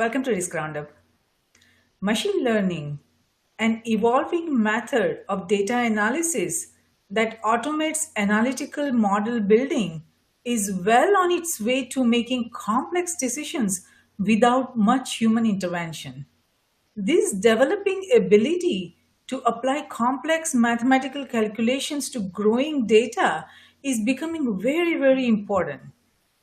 Welcome to Risk Roundup. Machine learning, an evolving method of data analysis that automates analytical model building, is well on its way to making complex decisions without much human intervention. This developing ability to apply complex mathematical calculations to growing data is becoming very, very important.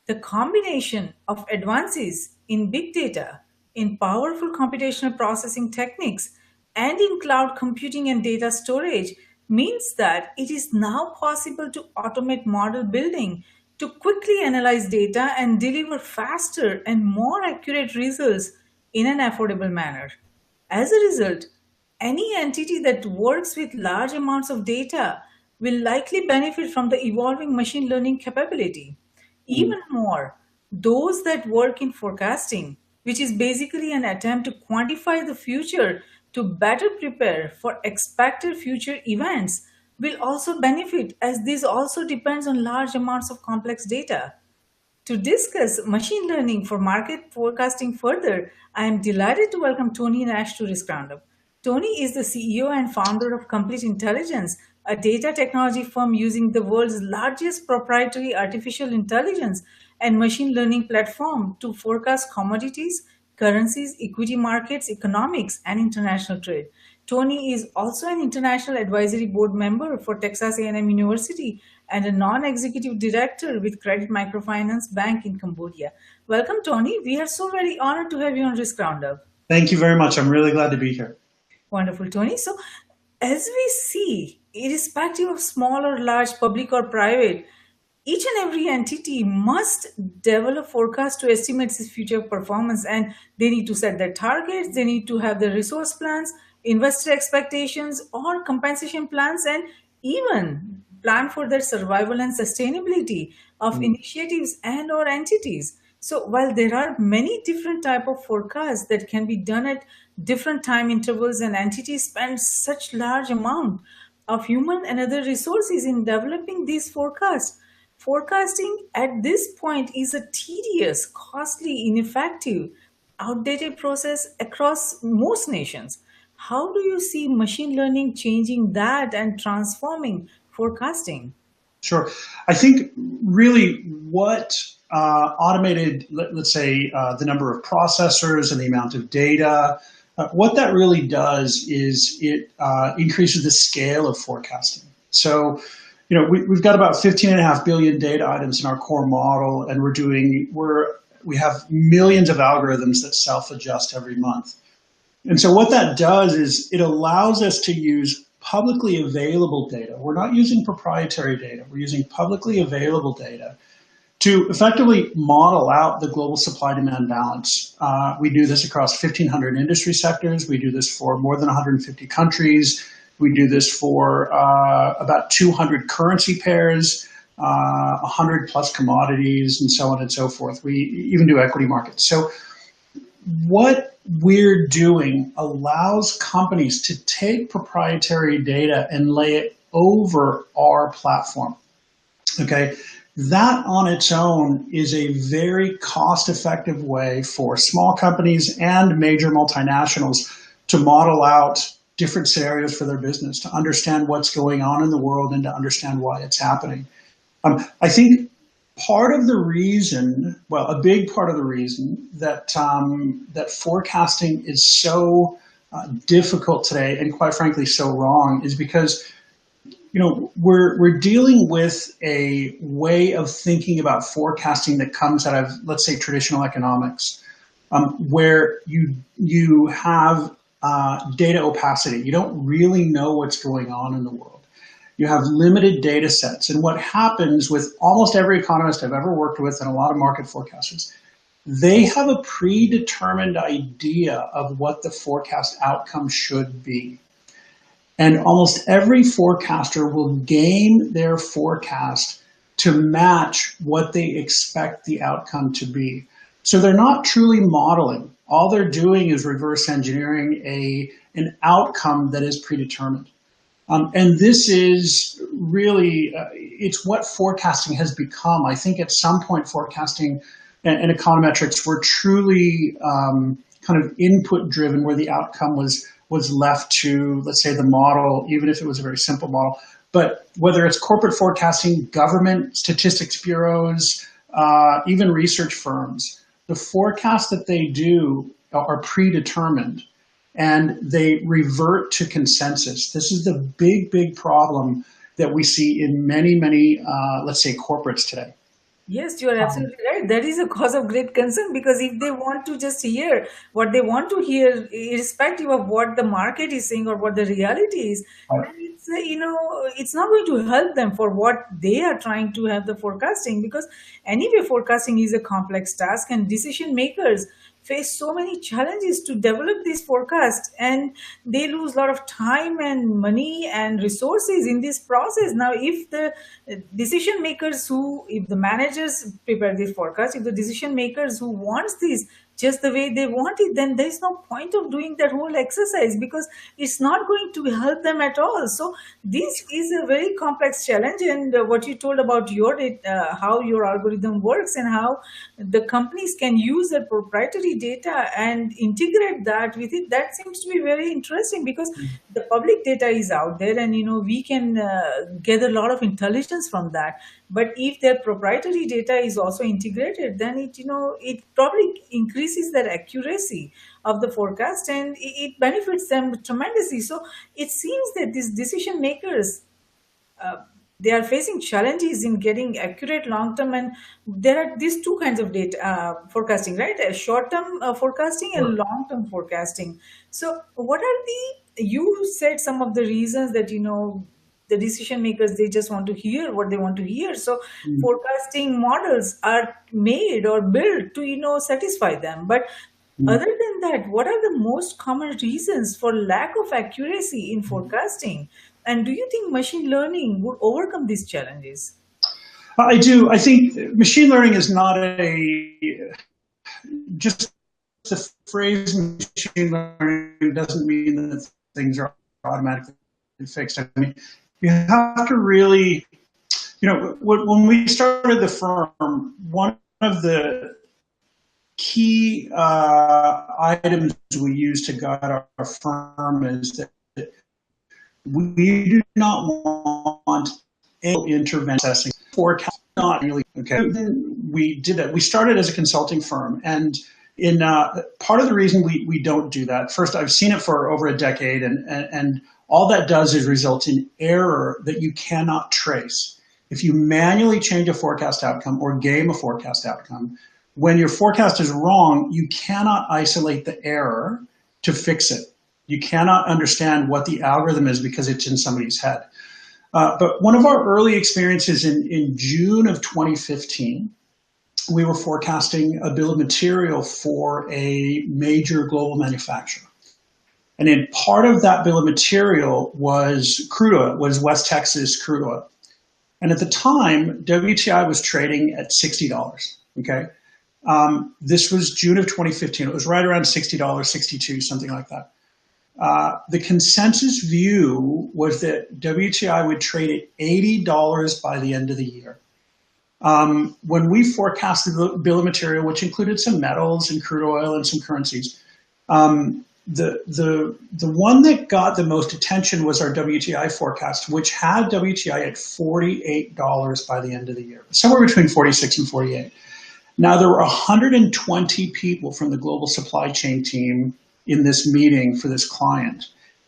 The combination of advances in big data, in powerful computational processing techniques, and in cloud computing and data storage means that it is now possible to automate model building to quickly analyze data and deliver faster and more accurate results in an affordable manner. As a result, any entity that works with large amounts of data will likely benefit from the evolving machine learning capability. Even more, those that work in forecasting, which is basically an attempt to quantify the future to better prepare for expected future events, will also benefit as this also depends on large amounts of complex data. To discuss machine learning for market forecasting further, I am delighted to welcome Tony Nash to Risk Roundup. Tony is the CEO and founder of Complete Intelligence, a data technology firm using the world's largest proprietary artificial intelligence and machine learning platform to forecast commodities, currencies, equity markets, economics, and international trade. Tony is also an international advisory board member for Texas A&M University and a non-executive director with Credit Microfinance Bank in Cambodia. Welcome, Tony. We are so very honored to have you on Risk Roundup. Thank you very much. I'm really glad to be here. Wonderful, Tony. So, as we see, irrespective of small or large, public or private, each and every entity must develop forecasts to estimate its future performance, and they need to set their targets, they need to have their resource plans, investor expectations or compensation plans, and even plan for their survival and sustainability of initiatives and or entities. So while there are many different type of forecasts that can be done at different time intervals, and entities spend such large amount of human and other resources in developing these forecasts, forecasting at this point is a tedious, costly, ineffective, outdated process across most nations. How do you see machine learning changing that and transforming forecasting? Sure. I think really what automated, let's say, the number of processors and the amount of data, what that really does is it increases the scale of forecasting. So, we've got about 15.5 billion data items in our core model, and we have millions of algorithms that self-adjust every month. And so what that does is it allows us to use publicly available data. We're not using proprietary data. We're using publicly available data to effectively model out the global supply-demand balance. We do this across 1,500 industry sectors. We do this for more than 150 countries. We do this for about 200 currency pairs, 100 plus commodities, and so on and so forth. We even do equity markets. So what we're doing allows companies to take proprietary data and lay it over our platform. Okay, that on its own is a very cost-effective way for small companies and major multinationals to model out different scenarios for their business, to understand what's going on in the world and to understand why it's happening. I think part of the reason, well, a big part of the reason that that forecasting is so difficult today, and quite frankly so wrong, is because we're dealing with a way of thinking about forecasting that comes out of, let's say, traditional economics, where you have data opacity. You don't really know what's going on in the world. You have limited data sets. And what happens with almost every economist I've ever worked with and a lot of market forecasters, they have a predetermined idea of what the forecast outcome should be. And almost every forecaster will game their forecast to match what they expect the outcome to be. So they're not truly modeling. All they're doing is reverse engineering an outcome that is predetermined. And this is really, it's what forecasting has become. I think at some point forecasting and econometrics were truly kind of input driven, where the outcome was left to, let's say, the model, even if it was a very simple model. But whether it's corporate forecasting, government statistics bureaus, even research firms, the forecasts that they do are predetermined and they revert to consensus. This is the big problem that we see in many, let's say, corporates today. Yes, you are absolutely right. That is a cause of great concern, because if they want to just hear what they want to hear, irrespective of what the market is saying or what the reality is, then it's it's not going to help them for what they are trying to have the forecasting, because anyway forecasting is a complex task and decision makers face so many challenges to develop these forecasts, and they lose a lot of time and money and resources in this process. Now if the decision makers who if the managers prepare this forecast, if the decision makers who wants this just the way they want it, then there is no point of doing that whole exercise, because it's not going to help them at all. So this is a very complex challenge, and what you told about your how your algorithm works and how the companies can use their proprietary data and integrate that with it, that seems to be very interesting, because the public data is out there, and we can get a lot of intelligence from that. But if their proprietary data is also integrated, then it probably increases their accuracy of the forecast, and it benefits them tremendously. So it seems that these decision makers, they are facing challenges in getting accurate long term, and there are these two kinds of data forecasting, right? A short term forecasting and long term forecasting. So what are you said some of the reasons that the decision makers, they just want to hear what they want to hear. So forecasting models are made or built to satisfy them. But other than that, what are the most common reasons for lack of accuracy in forecasting? And do you think machine learning would overcome these challenges? I do. I think machine learning is not just the phrase machine learning doesn't mean that things are automatically fixed. I mean, you have to really, when we started the firm, one of the key items we use to guide our firm is that we do not want any intervention forecast. Not really. Okay. We did that. We started as a consulting firm, and in part of the reason we don't do that. First, I've seen it for over a decade, and all that does is result in error that you cannot trace. If you manually change a forecast outcome or game a forecast outcome, when your forecast is wrong, you cannot isolate the error to fix it. You cannot understand what the algorithm is because it's in somebody's head. But one of our early experiences in June of 2015, we were forecasting a bill of material for a major global manufacturer. And in part of that bill of material was crude oil, was West Texas crude oil. And at the time, WTI was trading at $60, okay? This was June of 2015. It was right around $60, $62, something like that. The consensus view was that WTI would trade at $80 by the end of the year. When we forecasted the bill of material, which included some metals and crude oil and some currencies, the one that got the most attention was our WTI forecast, which had WTI at $48 by the end of the year, somewhere between 46 and 48. Now, there were 120 people from the global supply chain team in this meeting for this client.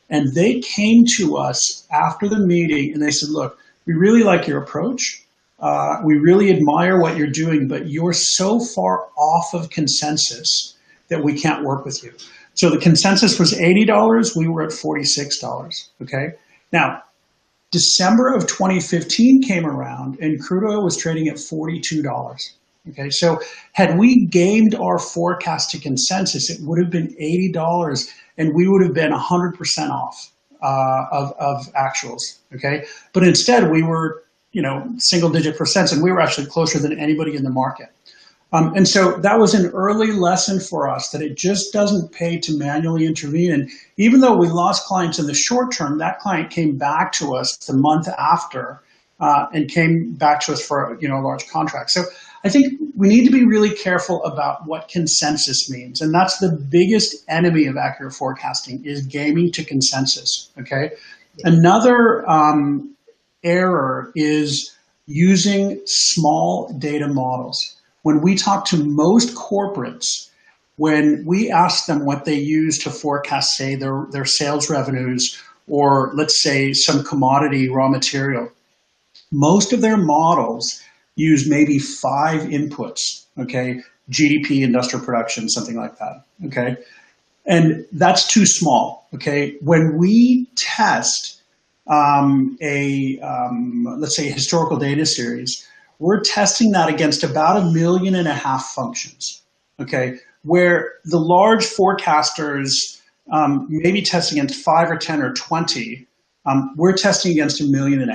And they came to us after the meeting and they said, look, we really like your approach. We really admire what you're doing, but you're so far off of consensus that we can't work with you. So the consensus was $80. We were at $46. Okay. Now, December of 2015 came around and crude oil was trading at $42. Okay, so had we gamed our forecast to consensus, it would have been $80 and we would have been 100% off of actuals. Okay, but instead we were, single digit percents, and we were actually closer than anybody in the market. And so that was an early lesson for us that it just doesn't pay to manually intervene. And even though we lost clients in the short term, that client came back to us the month after and came back to us for a large contract. So I think we need to be really careful about what consensus means. And that's the biggest enemy of accurate forecasting is gaming to consensus. Okay. Another error is using small data models. When we talk to most corporates, when we ask them what they use to forecast, say, their sales revenues, or let's say some commodity raw material, most of their models use maybe 5 inputs, okay? GDP, industrial production, something like that, okay? And that's too small, okay? When we test let's say, a historical data series, we're testing that against about 1.5 million functions, okay? Where the large forecasters may be testing against 5 or 10 or 20, we're testing against 1.5 million.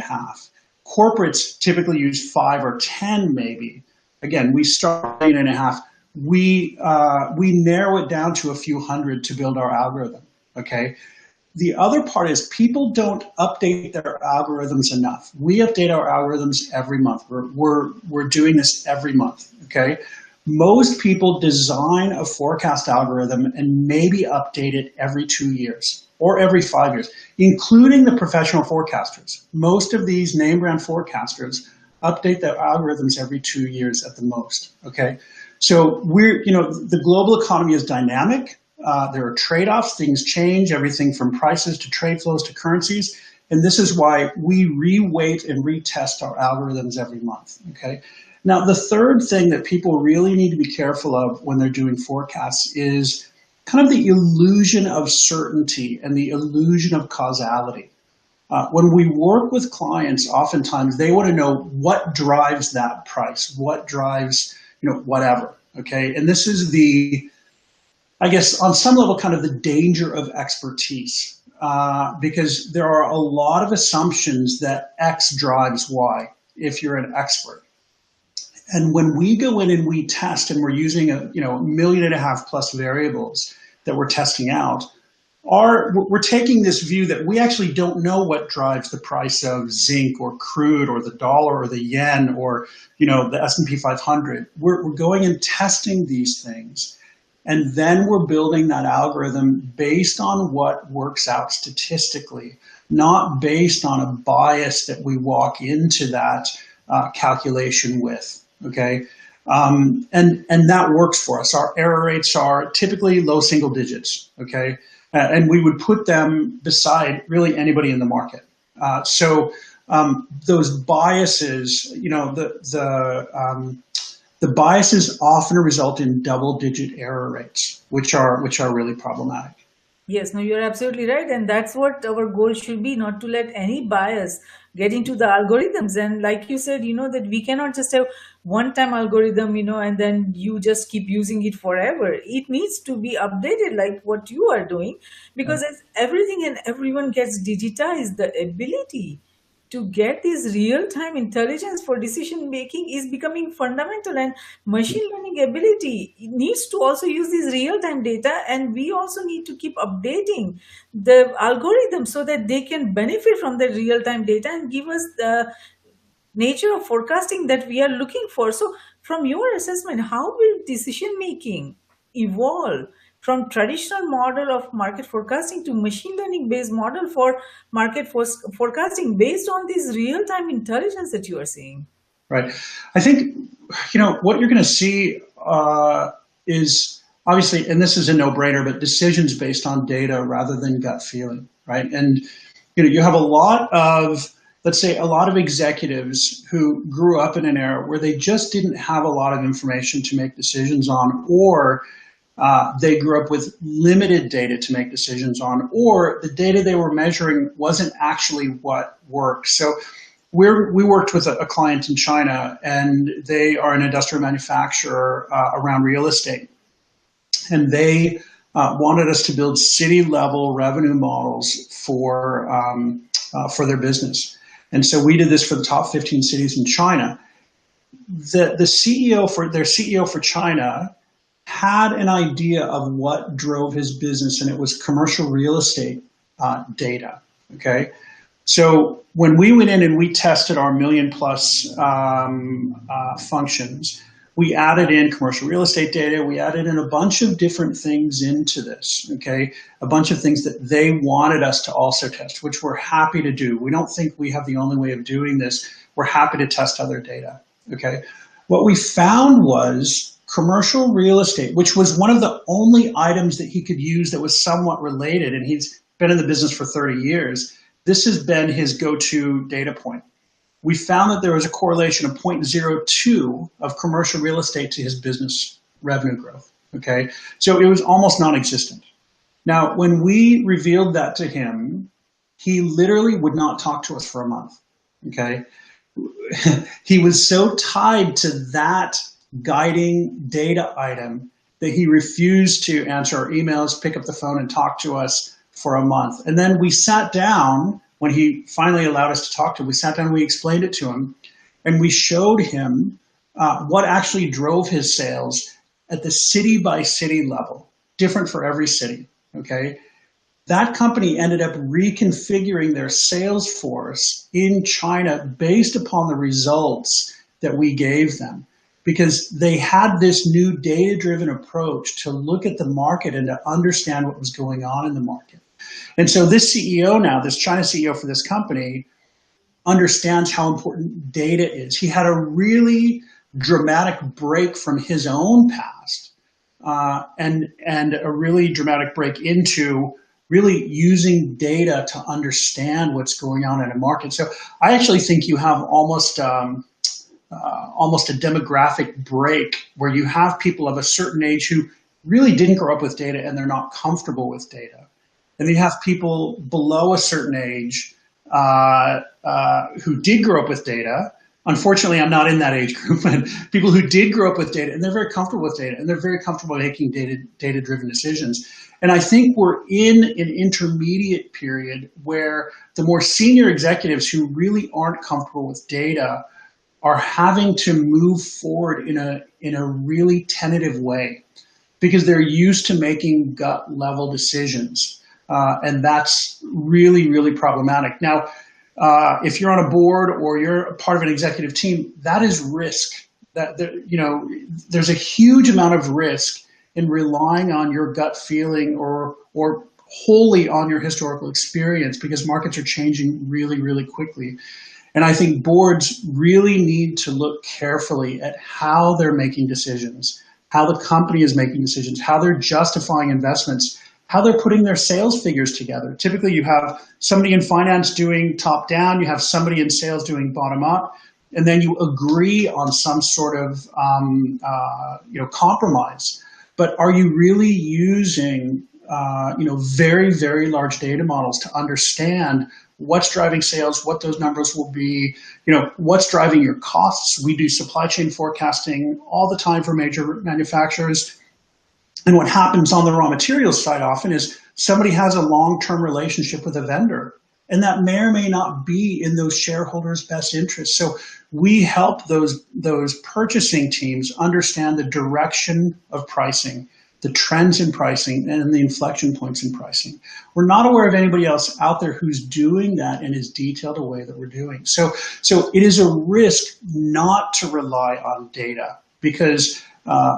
Corporates typically use 5 or 10 maybe. Again, we start 1.5 million. We narrow it down to a few hundred to build our algorithm, okay? The other part is people don't update their algorithms enough. We update our algorithms every month. We're doing this every month, okay? Most people design a forecast algorithm and maybe update it every 2 years or every 5 years, including the professional forecasters. Most of these name brand forecasters update their algorithms every 2 years at the most, okay? So the global economy is dynamic. There are trade-offs, things change, everything from prices to trade flows to currencies. And this is why we re-weight and retest our algorithms every month, okay? Now, the third thing that people really need to be careful of when they're doing forecasts is kind of the illusion of certainty and the illusion of causality. When we work with clients, oftentimes they want to know what drives that price, what drives, whatever, okay? And this is I guess, on some level, kind of the danger of expertise, because there are a lot of assumptions that X drives Y if you're an expert. And when we go in and we test and we're using 1.5 million plus variables that we're testing out, we're taking this view that we actually don't know what drives the price of zinc or crude or the dollar or the yen or the S&P 500. We're going and testing these things, and then we're building that algorithm based on what works out statistically, not based on a bias that we walk into that calculation with. Okay, and that works for us. Our error rates are typically low single digits. Okay, and we would put them beside really anybody in the market. So those biases, the biases often result in double-digit error rates, which are really problematic. Yes, no, you're absolutely right. And that's what our goal should be, not to let any bias get into the algorithms. And like you said, that we cannot just have one-time algorithm, and then you just keep using it forever. It needs to be updated like what you are doing, because as everything and everyone gets digitized, the ability to get this real-time intelligence for decision making is becoming fundamental, and machine learning ability needs to also use this real-time data, and we also need to keep updating the algorithm so that they can benefit from the real-time data and give us the nature of forecasting that we are looking for. So from your assessment, how will decision making evolve from traditional model of market forecasting to machine learning based model for market forecasting based on this real time intelligence that you are seeing? Right. I think, what you're going to see is obviously, and this is a no-brainer, but decisions based on data rather than gut feeling, right? And, you have a lot of, let's say, a lot of executives who grew up in an era where they just didn't have a lot of information to make decisions on, or they grew up with limited data to make decisions on, or the data they were measuring wasn't actually what worked. So we worked with a client in China, and they are an industrial manufacturer around real estate. And they wanted us to build city-level revenue models for their business. And so we did this for the top 15 cities in China. The CEO for China had an idea of what drove his business, and it was commercial real estate data. Okay, so when we went in and we tested our 1 million+ functions, we added in commercial real estate data. We added in a bunch of different things into this, okay? A bunch of things that they wanted us to also test, which we're happy to do. We don't think we have the only way of doing this. We're happy to test other data, okay? What we found was commercial real estate, which was one of the only items that he could use that was somewhat related, and he's been in the business for 30 years. This has been his go-to data point. We found that there was a correlation of 0.02 of commercial real estate to his business revenue growth, okay? So it was almost non-existent. Now, when we revealed that to him, he literally would not talk to us for a month, okay? He was so tied to that guiding data item that he refused to answer our emails, pick up the phone, and talk to us for a month. And then we sat down, when he finally allowed us to talk to him, we sat down and we explained it to him, and we showed him what actually drove his sales at the city by city level, different for every city, okay? That company ended up reconfiguring their sales force in China based upon the results that we gave them, because they had this new data-driven approach to look at the market and to understand what was going on in the market. And so this CEO now, this China CEO for this company, understands how important data is. He had a really dramatic break from his own past and a really dramatic break into really using data to understand what's going on in a market. So I actually think you have almost a demographic break where you have people of a certain age who really didn't grow up with data and they're not comfortable with data. And you have people below a certain age who did grow up with data. Unfortunately, I'm not in that age group, but people who did grow up with data and they're very comfortable with data and they're very comfortable making data-driven decisions. And I think we're in an intermediate period where the more senior executives who really aren't comfortable with data are having to move forward in a really tentative way because they're used to making gut level decisions. And that's really, really problematic. Now, if you're on a board or you're a part of an executive team, that is risk. There's a huge amount of risk in relying on your gut feeling or wholly on your historical experience because markets are changing really, really quickly. And I think boards really need to look carefully at how they're making decisions, how the company is making decisions, how they're justifying investments, how they're putting their sales figures together. Typically, you have somebody in finance doing top down, you have somebody in sales doing bottom up, and then you agree on some sort of compromise. But are you really using very, very large data models to understand what's driving sales, what those numbers will be, what's driving your costs? We do supply chain forecasting all the time for major manufacturers. And what happens on the raw materials side often is somebody has a long-term relationship with a vendor, and that may or may not be in those shareholders' best interest. So we help those purchasing teams understand the direction of pricing, the trends in pricing, and the inflection points in pricing. We're not aware of anybody else out there who's doing that in as detailed a way that we're doing. So it is a risk not to rely on data because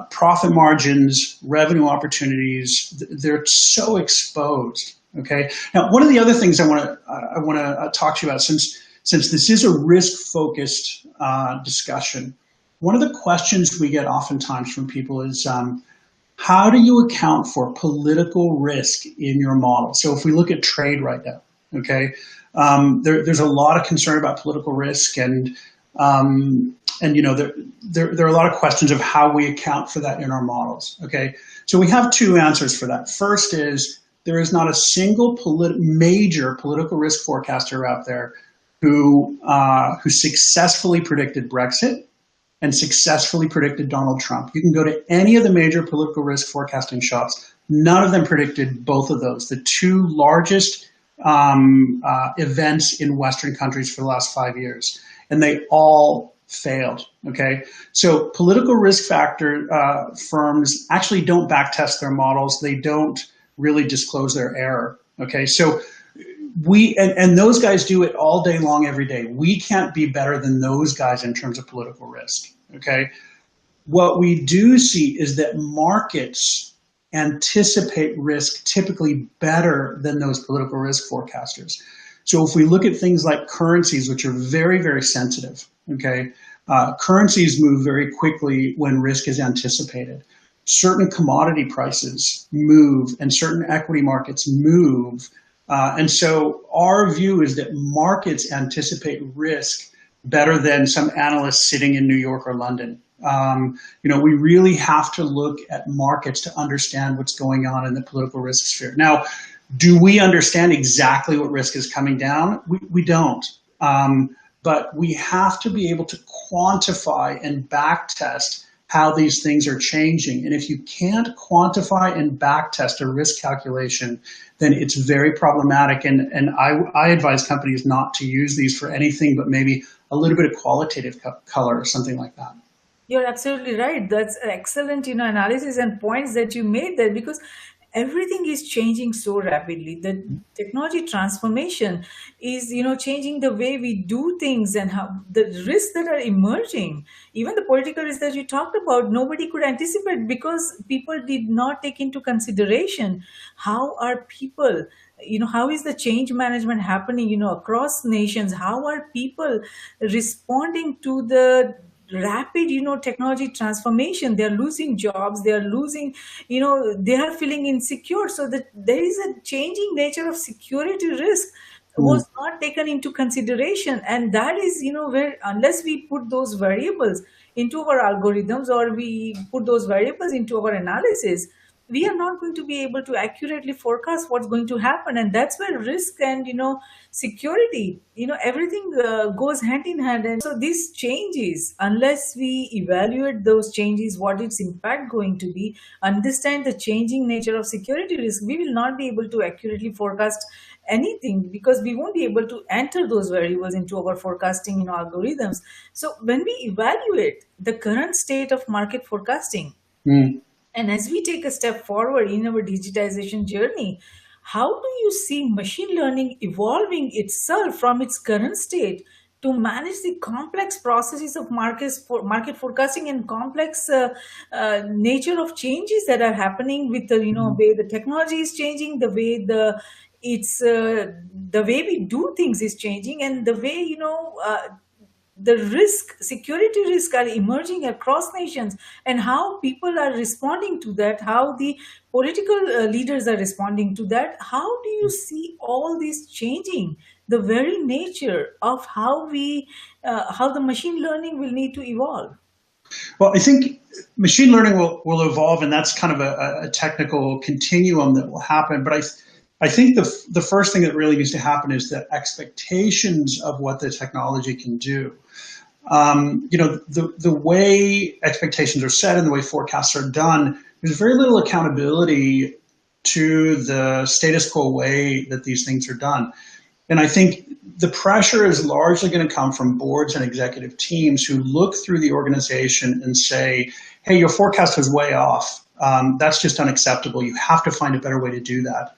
profit margins, revenue opportunities, they're so exposed. Okay. Now, one of the other things I want to talk to you about, since this is a risk-focused discussion, one of the questions we get oftentimes from people is, how do you account for political risk in your model? So if we look at trade right now, okay, there's a lot of concern about political risk, and there are a lot of questions of how we account for that in our models. Okay, so we have two answers for that. First is there is not a single major political risk forecaster out there who successfully predicted Brexit and successfully predicted Donald Trump. You can go to any of the major political risk forecasting shops. None of them predicted both of those, the two largest events in Western countries for the last 5 years, and they all failed. Okay, so political risk factor firms actually don't backtest their models. They don't really disclose their error. Okay, so and those guys do it all day long, every day. We can't be better than those guys in terms of political risk. Okay, what we do see is that markets anticipate risk typically better than those political risk forecasters. So if we look at things like currencies, which are very, very sensitive, okay, currencies move very quickly when risk is anticipated. Certain commodity prices move and certain equity markets move. And so our view is that markets anticipate risk better than some analysts sitting in New York or London. We really have to look at markets to understand what's going on in the political risk sphere. Now, do we understand exactly what risk is coming down? We don't. But we have to be able to quantify and backtest how these things are changing. And if you can't quantify and backtest a risk calculation, then it's very problematic. And I advise companies not to use these for anything but maybe a little bit of qualitative color or something like that. You're absolutely right. That's excellent, analysis and points that you made there, because everything is changing so rapidly. The technology transformation is, changing the way we do things and how the risks that are emerging, even the political risks that you talked about, nobody could anticipate because people did not take into consideration how are people, how is the change management happening, across nations? How are people responding to the rapid technology transformation? They're losing jobs, they are losing, they are feeling insecure, so that there is a changing nature of security risk was not taken into consideration. And that is, where unless we put those variables into our algorithms or we put those variables into our analysis, we are not going to be able to accurately forecast what's going to happen. And that's where risk and security, everything goes hand in hand. And so these changes, unless we evaluate those changes, what its impact going to be, understand the changing nature of security risk, we will not be able to accurately forecast anything, because we won't be able to enter those variables into our forecasting algorithms. So when we evaluate the current state of market forecasting, and as we take a step forward in our digitization journey, how do you see machine learning evolving itself from its current state to manage the complex processes of market forecasting and complex nature of changes that are happening with the way the technology is changing, the way the way we do things is changing, and the way the security risk are emerging across nations, and how people are responding to that, how the political leaders are responding to that? How do you see all this changing the very nature of how the machine learning will need to evolve? Well, I think machine learning will evolve, and that's kind of a technical continuum that will happen. But I think the first thing that really needs to happen is that expectations of what the technology can do. The way expectations are set and the way forecasts are done, there's very little accountability to the status quo way that these things are done. And I think the pressure is largely going to come from boards and executive teams who look through the organization and say, hey, your forecast was way off. That's just unacceptable. You have to find a better way to do that.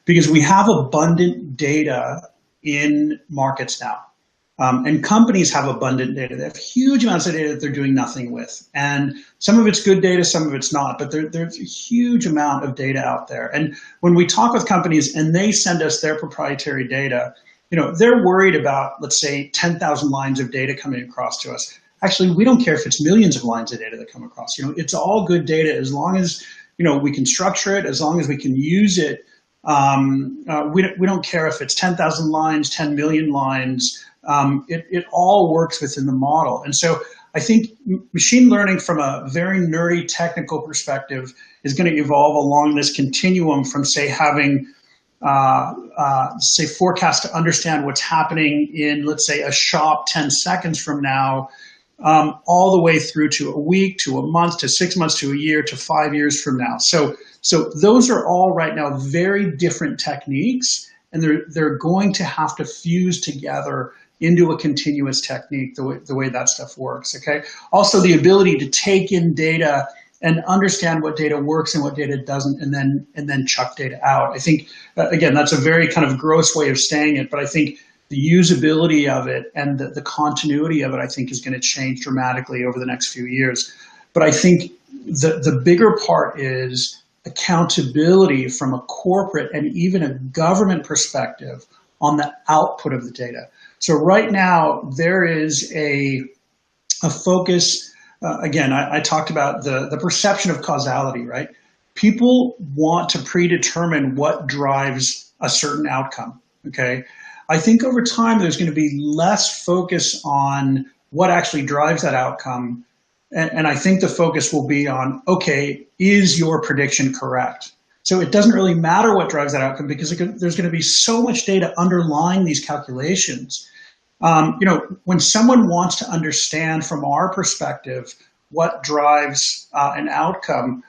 Because we have abundant data in markets now. And companies have abundant data. They have huge amounts of data that they're doing nothing with. And some of it's good data, some of it's not, but there's a huge amount of data out there. And when we talk with companies and they send us their proprietary data, they're worried about, let's say, 10,000 lines of data coming across to us. Actually, we don't care if it's millions of lines of data that come across. It's all good data as long as, we can structure it, as long as we can use it. We don't care if it's 10,000 lines, 10 million lines. It all works within the model. And so I think machine learning from a very nerdy technical perspective is going to evolve along this continuum from, say, having, forecast to understand what's happening in, let's say, a shop 10 seconds from now, all the way through to a week, to a month, to 6 months, to a year, to 5 years from now. So those are all right now very different techniques, and they're going to have to fuse together into a continuous technique, the way that stuff works, okay? Also, the ability to take in data and understand what data works and what data doesn't, and then chuck data out. I think, again, that's a very kind of gross way of saying it, but I think the usability of it and the continuity of it, I think, is going to change dramatically over the next few years. But I think the bigger part is accountability from a corporate and even a government perspective on the output of the data. So right now there is a focus. Again, I talked about the perception of causality, right? People want to predetermine what drives a certain outcome. Okay. I think over time there's going to be less focus on what actually drives that outcome. And I think the focus will be on, okay, is your prediction correct? So it doesn't really matter what drives that outcome because there's going to be so much data underlying these calculations. When someone wants to understand from our perspective what drives an outcome,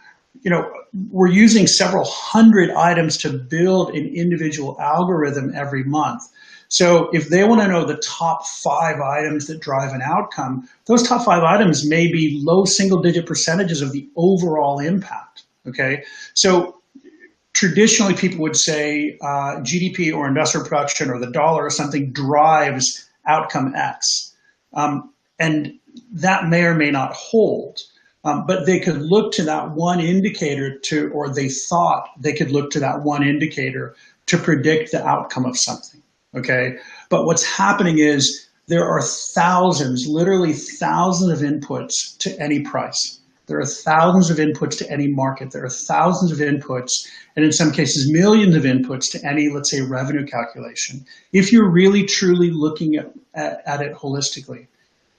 we're using several hundred items to build an individual algorithm every month. So if they want to know the top 5 items that drive an outcome, those top 5 items may be low single-digit percentages of the overall impact. Okay, so traditionally people would say GDP or industrial production or the dollar or something drives outcome X, and that may or may not hold. But they could look to that one indicator or they thought they could look to that one indicator to predict the outcome of something. Okay, but what's happening is there are thousands, literally thousands of inputs to any price. There are thousands of inputs to any market. There are thousands of inputs, and in some cases, millions of inputs to any, let's say, revenue calculation, if you're really, truly looking at it holistically.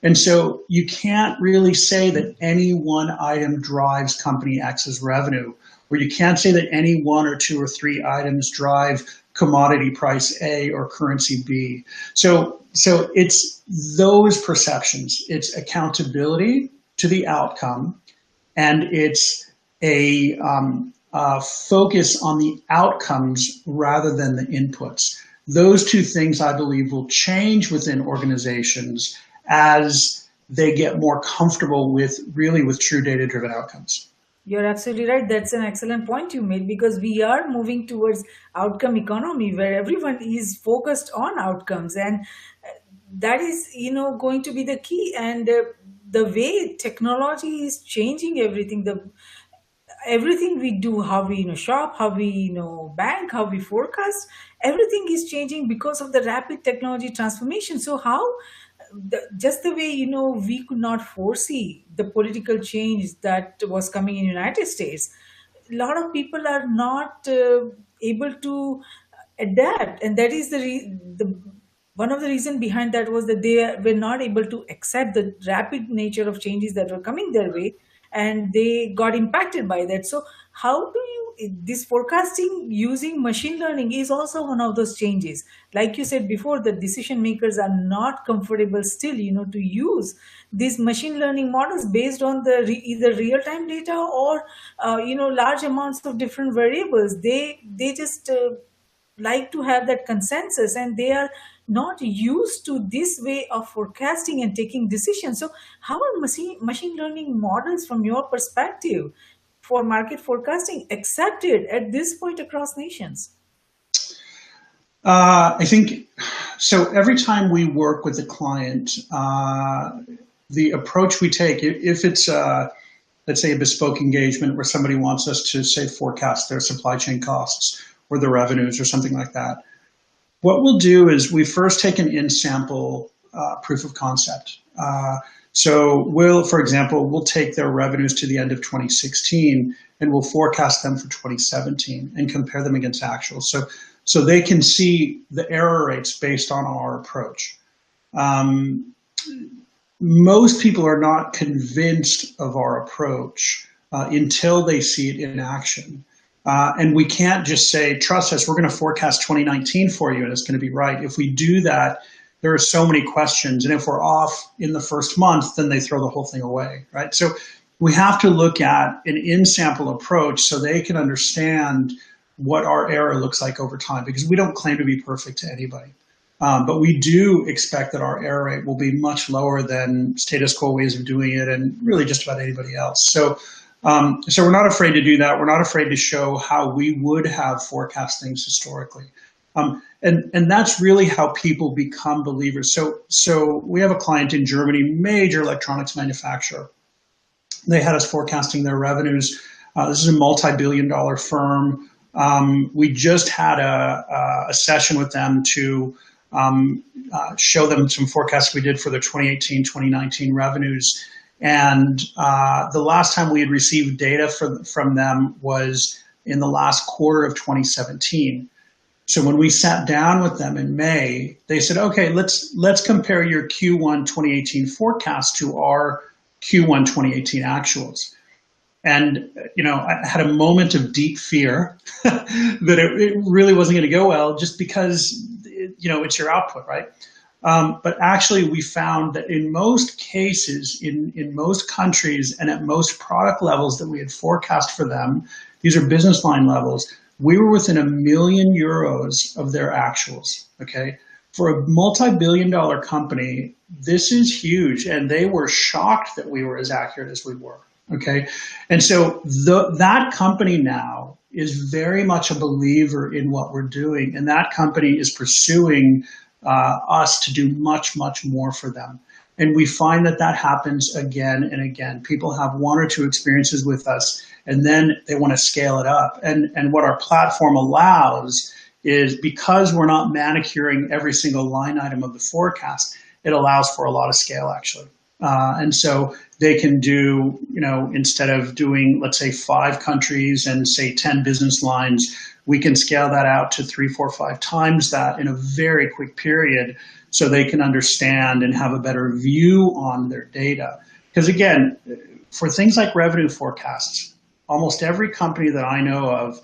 And so you can't really say that any one item drives company X's revenue, or you can't say that any 1 or 2 or 3 items drive commodity price A or currency B. So it's those perceptions. It's accountability to the outcome, and it's a focus on the outcomes rather than the inputs. Those two things, I believe, will change within organizations as they get more comfortable with true data-driven outcomes. You're absolutely right. That's an excellent point you made, because we are moving towards outcome economy where everyone is focused on outcomes, and that is, going to be the key. And the way technology is changing everything, everything we do, how we shop, how we bank, how we forecast, everything is changing because of the rapid technology transformation. So how just the way we could not foresee the political change that was coming in United States, a lot of people are not able to adapt, and that is the one of the reason behind that was that they were not able to accept the rapid nature of changes that were coming their way, and they got impacted by that. So how do you, this forecasting using machine learning is also one of those changes. Like you said before, the decision makers are not comfortable still to use these machine learning models based on the either real time data or large amounts of different variables. They just like to have that consensus, and they are not used to this way of forecasting and taking decisions. So how are machine learning models, from your perspective, for market forecasting accepted at this point across nations? I think so. Every time we work with a client, the approach we take, if it's let's say a bespoke engagement where somebody wants us to, say, forecast their supply chain costs or their revenues or something like that, what we'll do is we first take an in-sample proof of concept. So for example, we'll take their revenues to the end of 2016 and we'll forecast them for 2017 and compare them against actual. So they can see the error rates based on our approach. Most people are not convinced of our approach until they see it in action. And we can't just say, trust us, we're going to forecast 2019 for you and it's going to be right. If we do that, there are so many questions. And if we're off in the first month, then they throw the whole thing away, right? So we have to look at an in-sample approach so they can understand what our error looks like over time, because we don't claim to be perfect to anybody. But we do expect that our error rate will be much lower than status quo ways of doing it and really just about anybody else. So we're not afraid to do that. We're not afraid to show how we would have forecast things historically. And that's really how people become believers. So we have a client in Germany, major electronics manufacturer. They had us forecasting their revenues. This is a multi-billion-dollar firm. We just had a session with them to show them some forecasts we did for their 2018, 2019 revenues. And the last time we had received data from them was in the last quarter of 2017. So when we sat down with them in May, they said, okay, let's compare your Q1 2018 forecast to our Q1 2018 actuals. And, I had a moment of deep fear that it really wasn't going to go well just because, it's your output, right? But actually, we found that in most cases, in most countries, and at most product levels that we had forecast for them, these are business line levels, we were within €1 million of their actuals, okay? For a multi-billion-dollar company, this is huge, and they were shocked that we were as accurate as we were, okay? And so that company now is very much a believer in what we're doing, and that company is pursuing us to do much, much more for them. And we find that happens again and again. People have one or two experiences with us, and then they want to scale it up. And what our platform allows is, because we're not manicuring every single line item of the forecast, it allows for a lot of scale, actually. And so they can do, instead of doing, let's say, 5 countries and say 10 business lines, we can scale that out to 3, 4, 5 times that in a very quick period, so they can understand and have a better view on their data. Because again, for things like revenue forecasts, almost every company that I know of,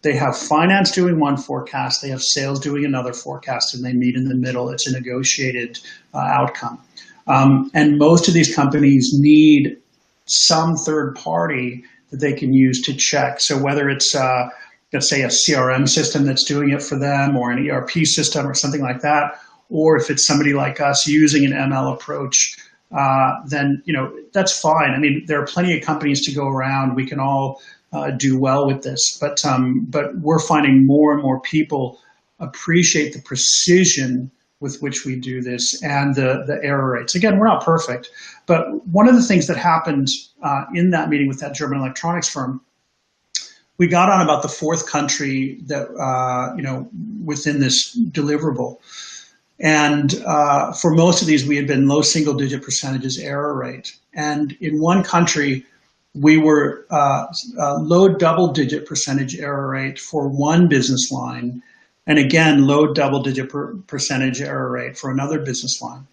they have finance doing one forecast, they have sales doing another forecast, and they meet in the middle. It's a negotiated outcome. And most of these companies need some third party that they can use to check. So whether it's, let's say, a CRM system that's doing it for them, or an ERP system or something like that, or if it's somebody like us using an ML approach, then that's fine. I mean, there are plenty of companies to go around. We can all do well with this, but we're finding more and more people appreciate the precision with which we do this and the error rates. Again, we're not perfect, but one of the things that happened in that meeting with that German electronics firm, we got on about the 4th country that within this deliverable. And for most of these, we had been low single-digit percentages error rate. And in one country, we were low double-digit percentage error rate for one business line, and again, low double-digit percentage error rate for another business line.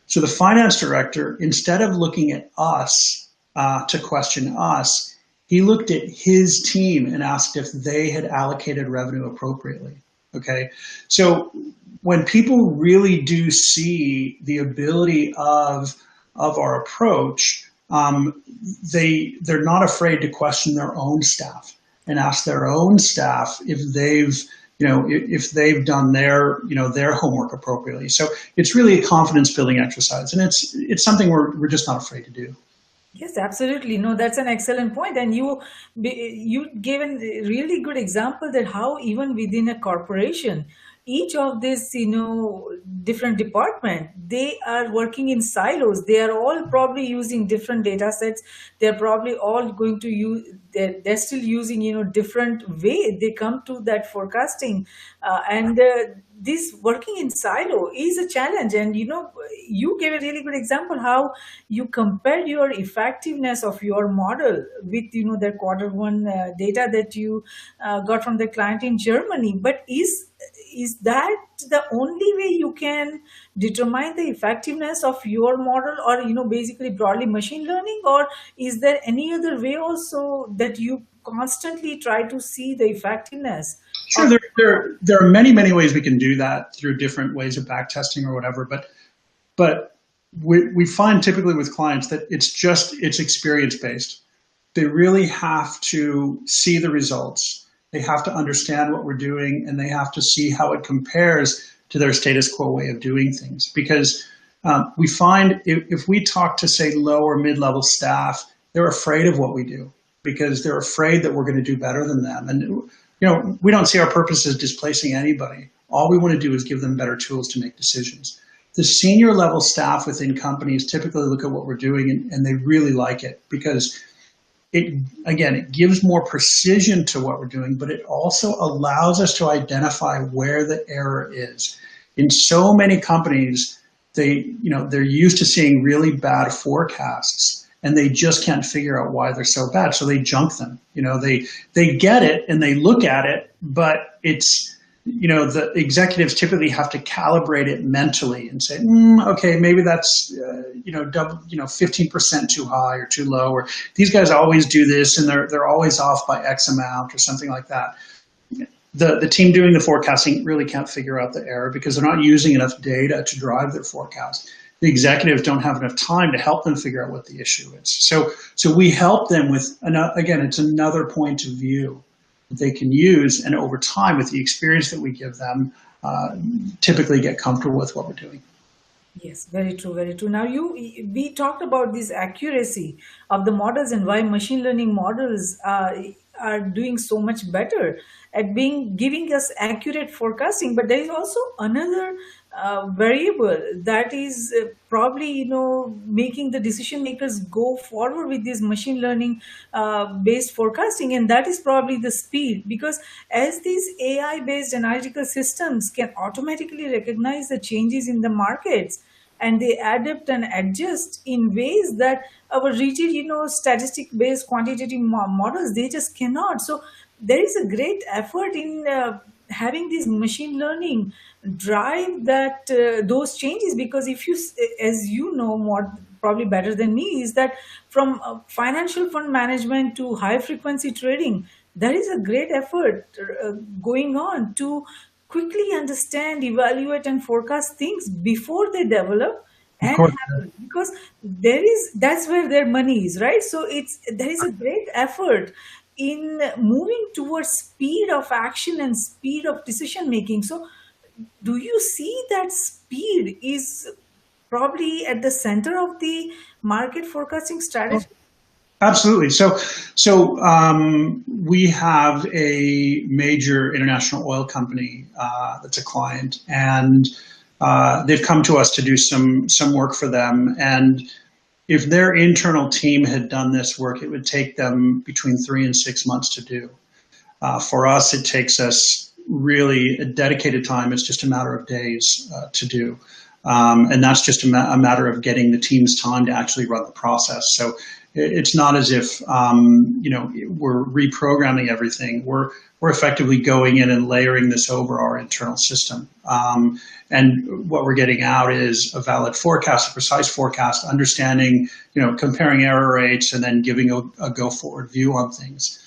So the finance director, instead of looking at us to question us, he looked at his team and asked if they had allocated revenue appropriately. Okay, so when people really do see the ability of our approach, they're not afraid to question their own staff and ask their own staff if they've done their homework appropriately. So it's really a confidence building exercise, and it's something we're just not afraid to do. Yes, absolutely. No, that's an excellent point. And you gave a really good example that how even within a corporation, each of these, different department, they are working in silos. They are all probably using different data sets. They're probably all going to use, they're still using, different way they come to that forecasting. And this working in silo is a challenge. And, you gave a really good example how you compared your effectiveness of your model with, the Q1 data that you got from the client in Germany. But is that the only way you can determine the effectiveness of your model, or basically broadly machine learning, or is there any other way also that you constantly try to see the effectiveness? Sure, there are many ways we can do that through different ways of back testing or whatever, but we find typically with clients that it's experience based. They really have to see the results. They have to understand what we're doing, and they have to see how it compares to their status quo way of doing things. Because we find if we talk to, say, low or mid-level staff, they're afraid of what we do because they're afraid that we're going to do better than them. And we don't see our purpose as displacing anybody. All we want to do is give them better tools to make decisions. the senior level staff within companies typically look at what we're doing and they really like it because it gives more precision to what we're doing, but it also allows us to identify where the error is. In so many companies, they're used to seeing really bad forecasts and they just can't figure out why they're so bad. So they junk them. They get it and they look at it, but the executives typically have to calibrate it mentally and say, okay, maybe that's 15% too high or too low, or these guys always do this and they're always off by X amount or something like that. The team doing the forecasting really can't figure out the error because they're not using enough data to drive their forecast. The executives don't have enough time to help them figure out what the issue is. So we help them with, again, it's another point of view that they can use, and over time, with the experience that we give them, typically get comfortable with what we're doing. Yes, very true, very true. Now, we talked about this accuracy of the models and why machine learning models are doing so much better at giving us accurate forecasting. But there is also another variable that is probably making the decision makers go forward with this machine learning based forecasting, and that is probably the speed. Because as these AI based analytical systems can automatically recognize the changes in the markets, and they adapt and adjust in ways that our rigid statistic based quantitative models, they just cannot. So there is a great effort in having this machine learning drive that those changes. Because if you as you know more probably better than me, is that from financial fund management to high frequency trading, there is a great effort going on to quickly understand, evaluate, and forecast things before they develop Of and course. happen. Because that's where their money is, right? So there is a great effort in moving towards speed of action and speed of decision making. So do you see that speed is probably at the center of the market forecasting strategy? Absolutely. We have a major international oil company that's a client, and they've come to us to do some work for them. And if their internal team had done this work, it would take them between 3 and 6 months to do. For us, it takes us really a dedicated time. It's just a matter of days to do. And that's just a matter of getting the team's time to actually run the process. So it's not as if we're reprogramming everything. We're effectively going in and layering this over our internal system. And what we're getting out is a valid forecast, a precise forecast, understanding, comparing error rates, and then giving a go forward view on things.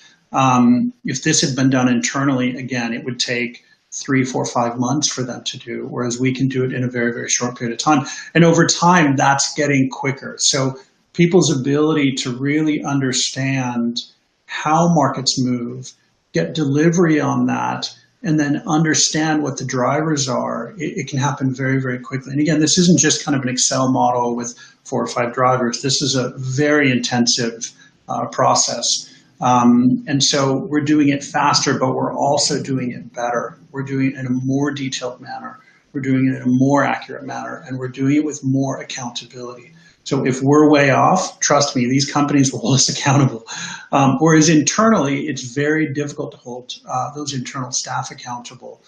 If this had been done internally, again, it would take 3, 4, 5 months for them to do, whereas we can do it in a very, very short period of time. And over time, that's getting quicker. So people's ability to really understand how markets move, get delivery on that, and then understand what the drivers are, it can happen very, very quickly. And again, this isn't just kind of an Excel model with 4 or 5 drivers. This is a very intensive process. And so we're doing it faster, but we're also doing it better. We're doing it in a more detailed manner. We're doing it in a more accurate manner, and we're doing it with more accountability. So if we're way off, trust me, these companies will hold us accountable. Whereas internally, it's very difficult to hold those internal staff accountable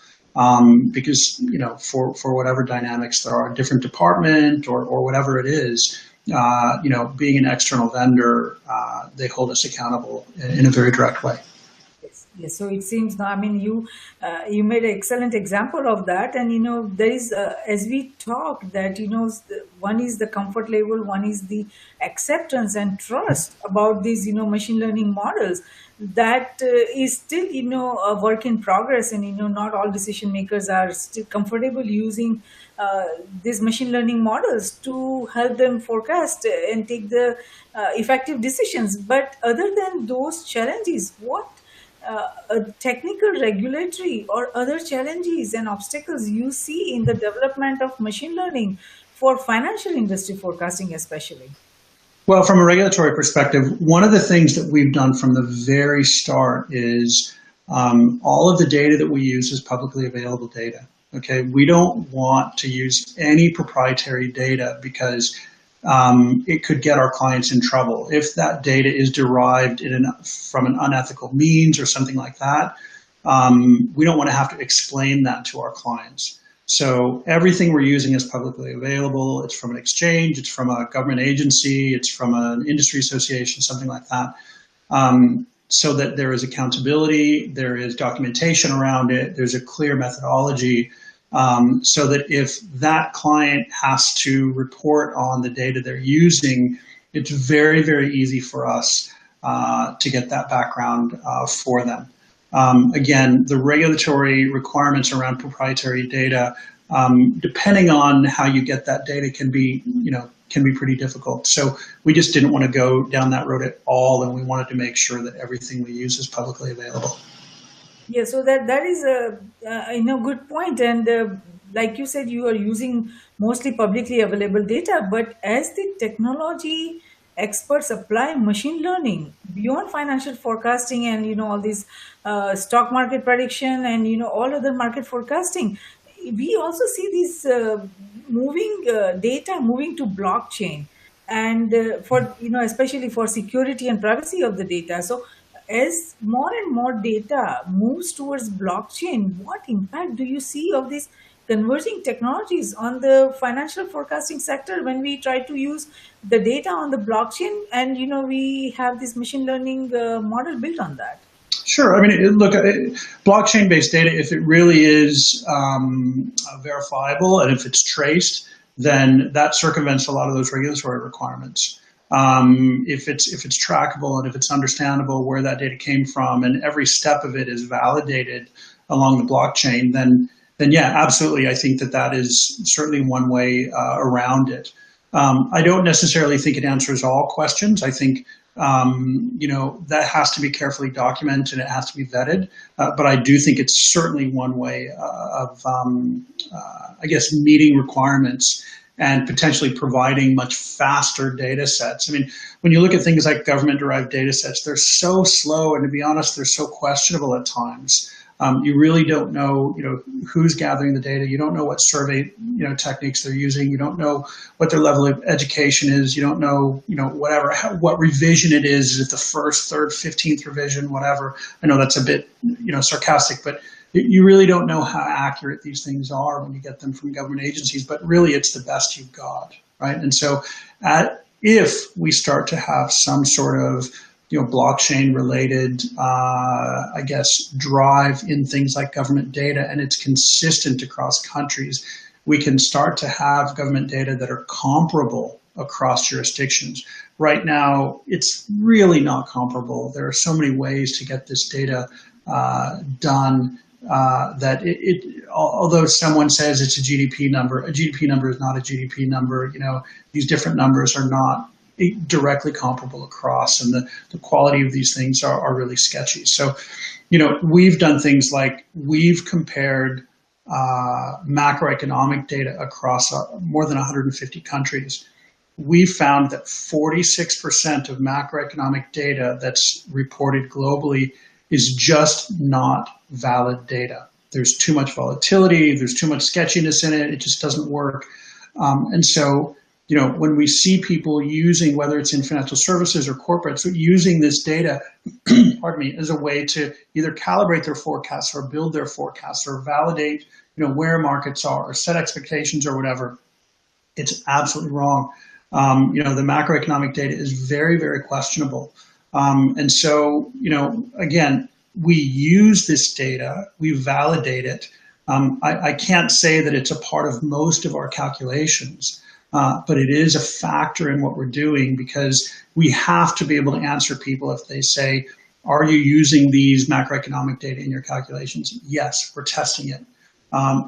because, for whatever dynamics there are, different department or whatever it is, being an external vendor, they hold us accountable in a very direct way. Yes, so it seems now. I mean, you made an excellent example of that, and there is as we talk that one is the comfort level, one is the acceptance and trust about these machine learning models. That is still a work in progress, and not all decision makers are still comfortable using these machine learning models to help them forecast and take the effective decisions. But other than those challenges, what technical, regulatory, or other challenges and obstacles you see in the development of machine learning for financial industry forecasting, especially? Well, from a regulatory perspective, one of the things that we've done from the very start is all of the data that we use is publicly available data. Okay, we don't want to use any proprietary data because it could get our clients in trouble. If that data is derived from an unethical means or something like that, we don't want to have to explain that to our clients. So everything we're using is publicly available. It's from an exchange, it's from a government agency, it's from an industry association, something like that. So that there is accountability, there is documentation around it, there's a clear methodology, so that if that client has to report on the data they're using, it's very, very easy for us to get that background for them. Again, the regulatory requirements around proprietary data, depending on how you get that data, can be pretty difficult. So we just didn't want to go down that road at all, and we wanted to make sure that everything we use is publicly available. Yeah, so that is a good point, and like you said, you are using mostly publicly available data. But as the technology experts apply machine learning beyond financial forecasting and all these stock market prediction and all other market forecasting, we also see these moving data moving to blockchain, and for especially for security and privacy of the data. So as more and more data moves towards blockchain, what impact do you see of these converging technologies on the financial forecasting sector when we try to use the data on the blockchain and we have this machine learning model built on that? Sure. I mean, look, blockchain-based data, if it really is verifiable and if it's traced, then that circumvents a lot of those regulatory requirements. If it's trackable and if it's understandable where that data came from and every step of it is validated along the blockchain, then yeah, absolutely. I think that is certainly one way around it. I don't necessarily think it answers all questions. I think that has to be carefully documented and it has to be vetted. But I do think it's certainly one way of, I guess, meeting requirements and potentially providing much faster data sets. I mean, when you look at things like government-derived data sets, they're so slow, and to be honest, they're so questionable at times. You really don't know, who's gathering the data. You don't know what survey, techniques they're using. You don't know what their level of education is. You don't know, what revision it is it the first, third, 15th revision, whatever. I know that's a bit, sarcastic, but you really don't know how accurate these things are when you get them from government agencies, but really it's the best you've got, right? And so if we start to have some sort of blockchain related, I guess, drive in things like government data, and it's consistent across countries, we can start to have government data that are comparable across jurisdictions. Right now, it's really not comparable. There are so many ways to get this data done that although someone says it's a GDP number is not a GDP number. These different numbers are not directly comparable across, and the quality of these things are really sketchy. So, we've done things like we've compared macroeconomic data across more than 150 countries. We found that 46% of macroeconomic data that's reported globally is just not valid data. There's too much volatility, there's too much sketchiness in it, it just doesn't work. And so, when we see people using, whether it's in financial services or corporates, using this data, pardon me, as a way to either calibrate their forecasts or build their forecasts or validate, where markets are or set expectations or whatever, it's absolutely wrong. The macroeconomic data is very, very questionable. And so, again, we use this data, we validate it. I can't say that it's a part of most of our calculations, but it is a factor in what we're doing because we have to be able to answer people if they say, are you using these macroeconomic data in your calculations? Yes, we're testing it.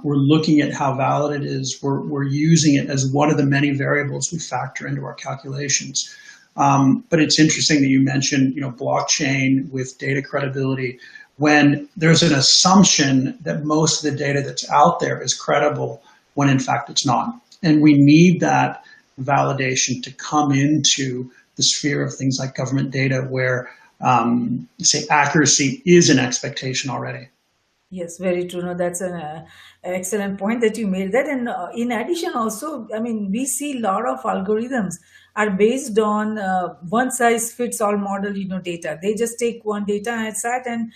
We're looking at how valid it is. We're using it as one of the many variables we factor into our calculations. But it's interesting that you mentioned, blockchain with data credibility when there's an assumption that most of the data that's out there is credible when in fact it's not. And we need that validation to come into the sphere of things like government data where, say, accuracy is an expectation already. Yes, very true. No, that's an excellent point that you made. That, and in addition, also, I mean, we see a lot of algorithms are based on one size fits all model. Data. They just take one data set and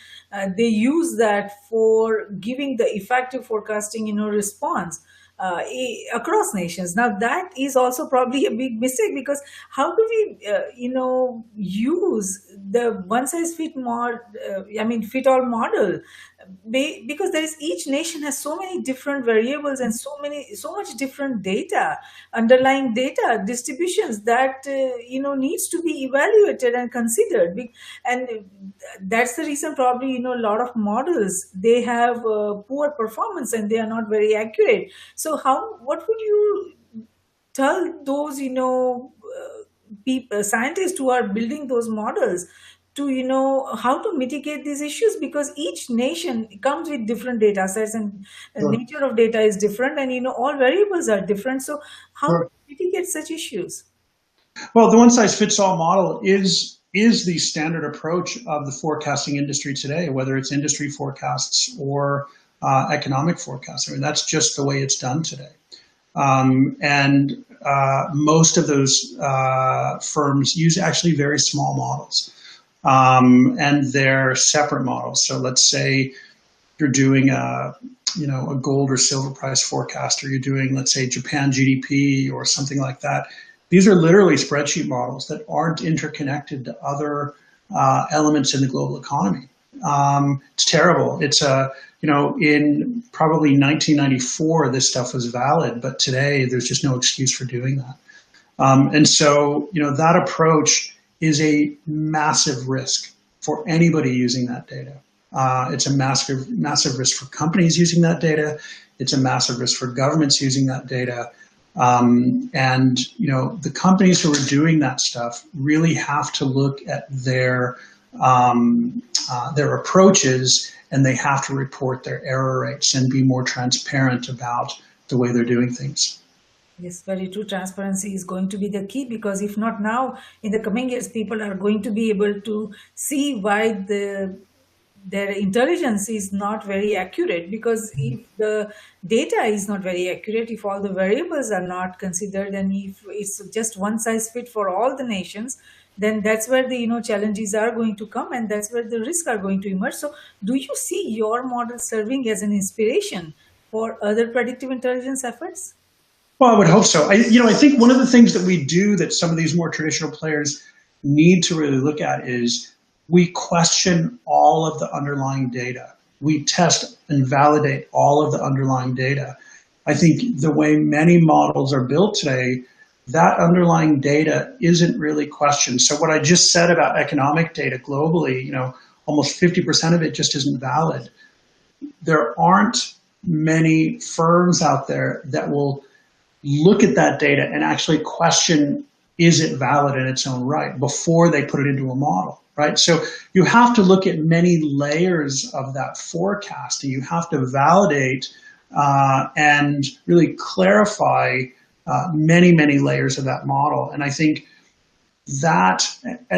they use that for giving the effective forecasting, response across nations. Now, that is also probably a big mistake, because how do we, use the one size fit all model, because there is, each nation has so many different variables and so much different data, underlying data distributions that needs to be evaluated and considered. And that's the reason, probably, a lot of models, they have poor performance and they are not very accurate. So how, what would you tell those, people, scientists who are building those models, to how to mitigate these issues, because each nation comes with different data sets, and the Sure. nature of data is different, and all variables are different. So how to Sure. mitigate such issues? Well, the one size fits all model is the standard approach of the forecasting industry today, whether it's industry forecasts or economic forecasts. I mean, that's just the way it's done today. And most of those firms use actually very small models, and they're separate models. So let's say you're doing a gold or silver price forecast, or you're doing, let's say, Japan GDP or something like that. These are literally spreadsheet models that aren't interconnected to other elements in the global economy. It's terrible. It's in probably 1994, this stuff was valid, but today there's just no excuse for doing that. And so, that approach is a massive risk for anybody using that data. It's a massive, massive risk for companies using that data. It's a massive risk for governments using that data. And the companies who are doing that stuff really have to look at their approaches, and they have to report their error rates and be more transparent about the way they're doing things. Yes, very true. Transparency is going to be the key, because if not now, in the coming years, people are going to be able to see why their intelligence is not very accurate. Because if the data is not very accurate, if all the variables are not considered, and if it's just one size fit for all the nations, then that's where the challenges are going to come, and that's where the risks are going to emerge. So do you see your model serving as an inspiration for other predictive intelligence efforts? Well, I would hope so. I think one of the things that we do that some of these more traditional players need to really look at is we question all of the underlying data. We test and validate all of the underlying data. I think the way many models are built today, that underlying data isn't really questioned. So what I just said about economic data globally, almost 50% of it just isn't valid. There aren't many firms out there that will look at that data and actually question, is it valid in its own right, before they put it into a model, right? So you have to look at many layers of that forecast, and you have to validate and really clarify many, many layers of that model. And I think that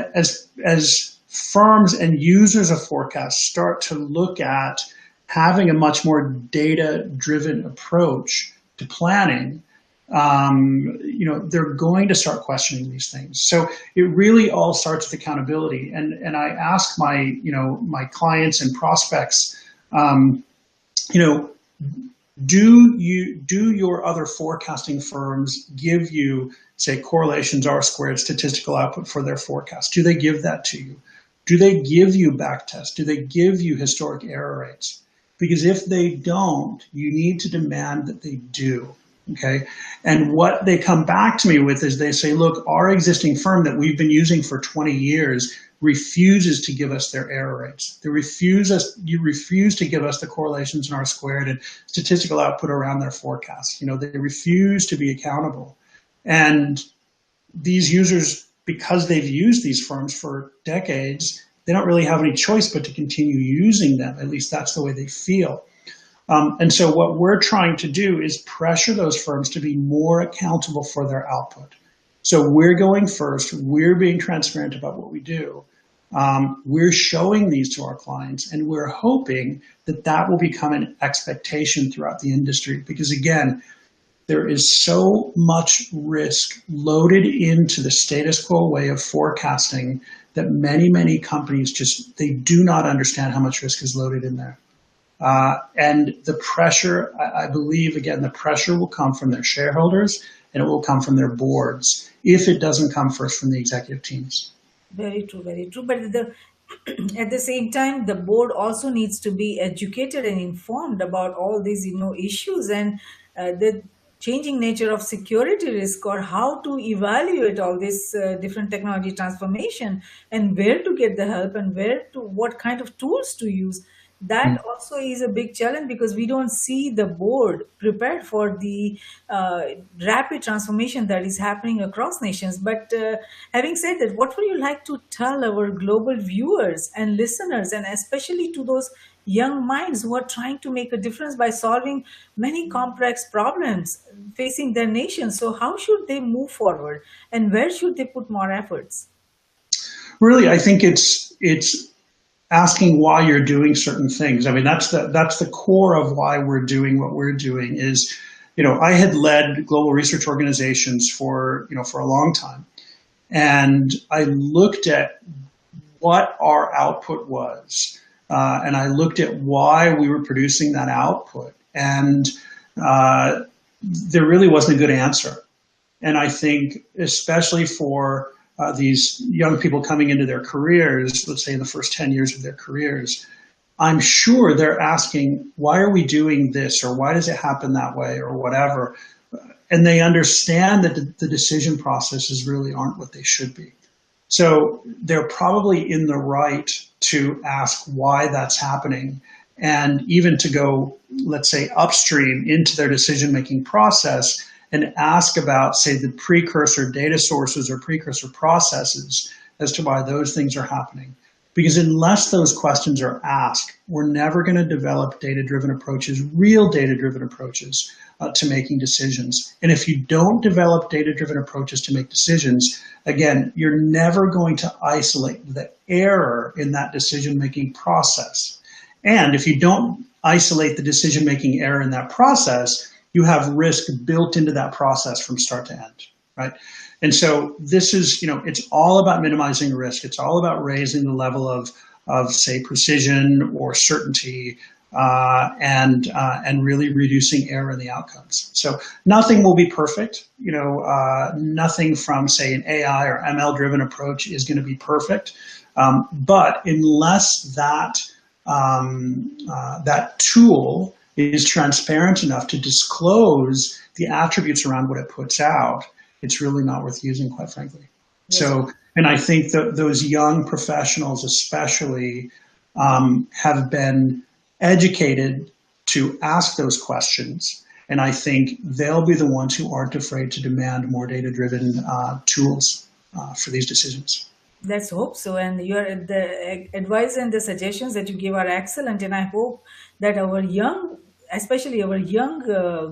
as firms and users of forecasts start to look at having a much more data-driven approach to planning, they're going to start questioning these things. So it really all starts with accountability. And I ask my clients and prospects, do your other forecasting firms give you, say, correlations R squared statistical output for their forecast? Do they give that to you? Do they give you backtests? Do they give you historic error rates? Because if they don't, you need to demand that they do. Okay. And what they come back to me with is they say, look, our existing firm that we've been using for 20 years refuses to give us their error rates. You refuse to give us the correlations in R squared and statistical output around their forecasts. They refuse to be accountable. And these users, because they've used these firms for decades, they don't really have any choice but to continue using them. At least that's the way they feel. And so what we're trying to do is pressure those firms to be more accountable for their output. So we're going first, we're being transparent about what we do. We're showing these to our clients, and we're hoping that that will become an expectation throughout the industry. Because again, there is so much risk loaded into the status quo way of forecasting that many companies just they do not understand how much risk is loaded in there. And the pressure, I believe, again, the pressure will come from their shareholders and it will come from their boards if it doesn't come first from the executive teams. Very true, very true. But at the same time, the board also needs to be educated and informed about all these, issues and the changing nature of security risk, or how to evaluate all this different technology transformation, and where to get the help, and what kind of tools to use. That also is a big challenge, because we don't see the board prepared for the rapid transformation that is happening across nations. But having said that, what would you like to tell our global viewers and listeners, and especially to those young minds who are trying to make a difference by solving many complex problems facing their nation? So how should they move forward, and where should they put more efforts? Really, I think it's asking why you're doing certain things. I mean, that's the core of why we're doing what we're doing. Is, I had led global research organizations for a long time, and I looked at what our output was, and I looked at why we were producing that output, and there really wasn't a good answer. And I think, especially for these young people coming into their careers, let's say in the first 10 years of their careers, I'm sure they're asking, why are we doing this? Or why does it happen that way? Or whatever. And they understand that the decision processes really aren't what they should be. So they're probably in the right to ask why that's happening, and even to go, let's say, upstream into their decision-making process and ask about, say, the precursor data sources or precursor processes as to why those things are happening. Because unless those questions are asked, we're never going to develop data-driven approaches, real data-driven approaches to making decisions. And if you don't develop data-driven approaches to make decisions, again, you're never going to isolate the error in that decision-making process. And if you don't isolate the decision-making error in that process, you have risk built into that process from start to end, right? And so this is, it's all about minimizing risk. It's all about raising the level of say, precision or certainty, and really reducing error in the outcomes. So nothing will be perfect. Nothing from, say, an AI or ML-driven approach is going to be perfect. But unless that tool is transparent enough to disclose the attributes around what it puts out, it's really not worth using, quite frankly. Yes. So, and I think that those young professionals especially have been educated to ask those questions. And I think they'll be the ones who aren't afraid to demand more data-driven tools for these decisions. Let's hope so. And the advice and the suggestions that you give are excellent. And I hope that especially our young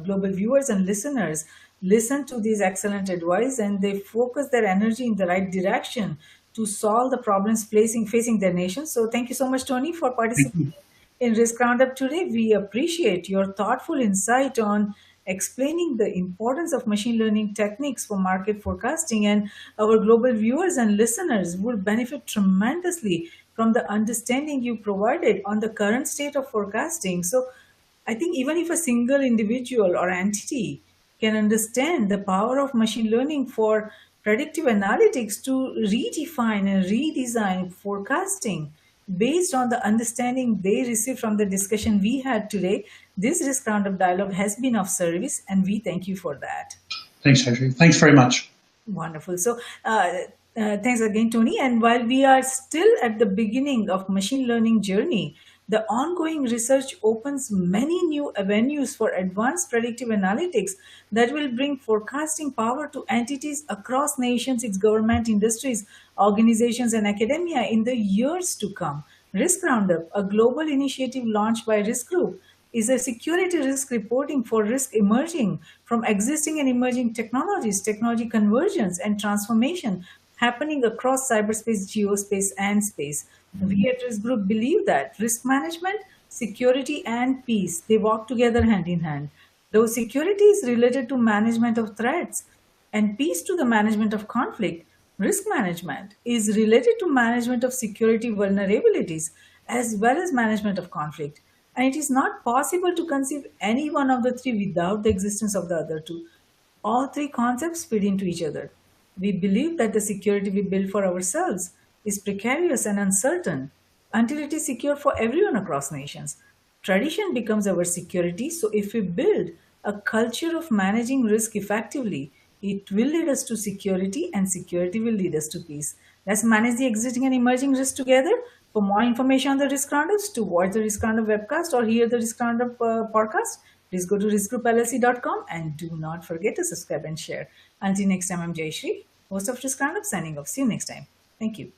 global viewers and listeners, listen to these excellent advice, and they focus their energy in the right direction to solve the problems facing their nation. So thank you so much, Tony, for participating in Risk Roundup today. We appreciate your thoughtful insight on explaining the importance of machine learning techniques for market forecasting, and our global viewers and listeners will benefit tremendously from the understanding you provided on the current state of forecasting. So I think even if a single individual or entity can understand the power of machine learning for predictive analytics to redefine and redesign forecasting based on the understanding they received from the discussion we had today, this Risk Roundup dialogue has been of service, and we thank you for that. Thanks, Adri. Thanks very much. Wonderful. So thanks again, Tony. And while we are still at the beginning of machine learning journey, the ongoing research opens many new avenues for advanced predictive analytics that will bring forecasting power to entities across nations, its government, industries, organizations, and academia in the years to come. Risk Roundup, a global initiative launched by Risk Group, is a security risk reporting for risk emerging from existing and emerging technologies, technology convergence, and transformation happening across cyberspace, geospace, and space. We at Risk Group believe that risk management, security, and peace, they walk together hand in hand. Though security is related to management of threats and peace to the management of conflict, risk management is related to management of security vulnerabilities as well as management of conflict. And it is not possible to conceive any one of the three without the existence of the other two. All three concepts feed into each other. We believe that the security we build for ourselves is precarious and uncertain until it is secure for everyone across nations. Tradition becomes our security, so if we build a culture of managing risk effectively, it will lead us to security, and security will lead us to peace. Let's manage the existing and emerging risks together. For more information on the Risk Roundups, to watch the Risk Roundup webcast or hear the Risk Roundup podcast, please go to riskgroupllc.com and do not forget to subscribe and share. Until next time, I'm Jayashree, host of Risk Roundup, signing off. See you next time. Thank you.